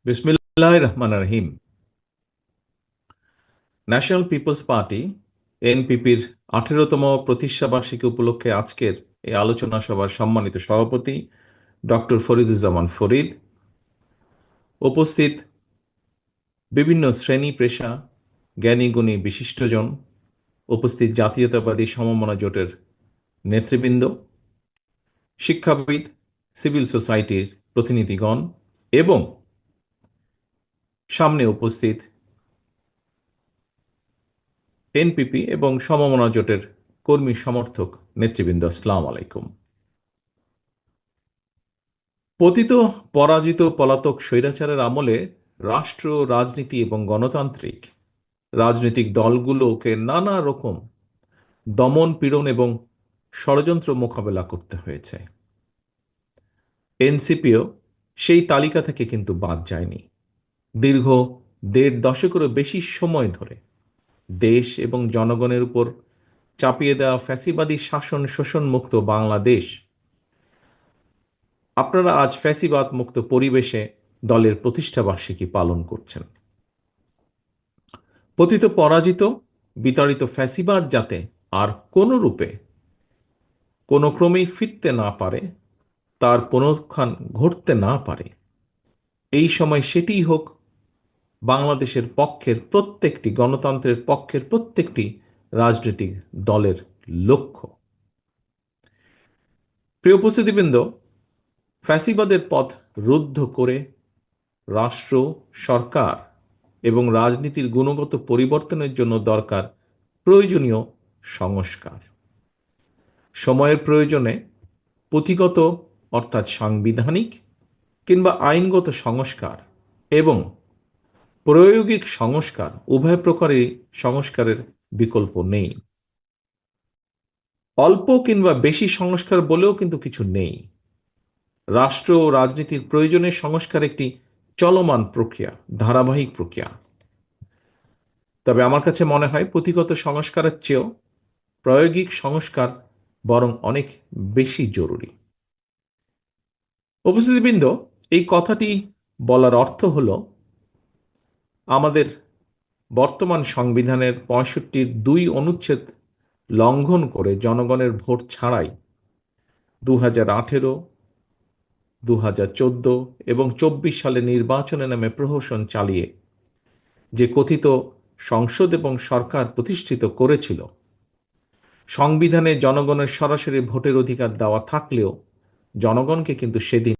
বিসমিল্লাহির রহমানির রহিম। National people's party এনপিপির 18তম প্রতিষ্ঠাবার্ষিকী উপলক্ষে আজকের এই আলোচনা সভার সম্মানিত সভাপতি ডক্টর ফরিদুজ্জামান ফরিদ, উপস্থিত বিভিন্ন শ্রেণী পেশা, জ্ঞানী গুণী বিশিষ্টজন, উপস্থিত জাতীয়তাবাদী সমমনা জোটের নেতৃবৃন্দ, শিক্ষাবিদ, সিভিল সোসাইটির প্রতিনিধিগণ এবং সামনে উপস্থিত এনপিপি এবং সমমনা জোটের কর্মী সমর্থক নেতৃবৃন্দ, আসসালামু আলাইকুম। পতিত পরাজিত পলাতক স্বৈরাচারের আমলে রাষ্ট্র, রাজনীতি এবং গণতান্ত্রিক রাজনৈতিক দলগুলোকে নানা রকম দমন পীড়ন এবং ষড়যন্ত্র মোকাবেলা করতে হয়েছে। এনসিপিও সেই তালিকা থেকে কিন্তু বাদ যায়নি। দীর্ঘ ১.৫ দশকেরও বেশি সময় ধরে দেশ এবং জনগণের উপর চাপিয়ে দেওয়া ফ্যাসিবাদী শাসন শোষণ মুক্ত বাংলাদেশ, আপনারা আজ ফ্যাসিবাদ মুক্ত পরিবেশে দলের প্রতিষ্ঠাবার্ষিকী পালন করছেন। পতিত পরাজিত বিতাড়িত ফ্যাসিবাদ যাতে আর কোনো রূপে কোনো ক্রমেই ফিরতে না পারে, তার পুনরুত্থান ঘটতে না পারে, এই সময় সেটিই হোক বাংলাদেশের পক্ষের প্রত্যেকটি গণতন্ত্রের পক্ষের প্রত্যেকটি রাজনৈতিক দলের লক্ষ্য। প্রিয় উপস্থিতিবৃন্দ, ফ্যাসিবাদের পথ রুদ্ধ করে রাষ্ট্র, সরকার এবং রাজনীতির গুণগত পরিবর্তনের জন্য দরকার প্রয়োজনীয় সংস্কার। সময়ের প্রয়োজনে পুঁথিগত অর্থাৎ সাংবিধানিক কিংবা আইনগত সংস্কার এবং প্রায়োগিক সংস্কার, উভয় প্রকারই সংস্কারের বিকল্প নেই। অল্প কিংবা বেশি সংস্কার বলেও কিন্তু কিছু নেই। রাষ্ট্র ও রাজনীতির প্রয়োজনের সংস্কার একটি চলমান প্রক্রিয়া, ধারাবাহিক প্রক্রিয়া। তবে আমার কাছে মনে হয় পুঁথিগত সংস্কারের চেয়েও প্রায়োগিক সংস্কার বরং অনেক বেশি জরুরি। উপস্থিতিবৃন্দ, এই কথাটি বলার অর্থ হল আমাদের বর্তমান সংবিধানের ৬৫-র ২ অনুচ্ছেদ লঙ্ঘন করে জনগণের ভোট ছাড়াই ২০১৮, ২০১৪ এবং ২৪ সালে নির্বাচনে নামে প্রহসন চালিয়ে যে কথিত সংসদ এবং সরকার প্রতিষ্ঠিত করেছিল, সংবিধানে জনগণের সরাসরি ভোটের অধিকার দেওয়া থাকলেও জনগণকে কিন্তু সেদিন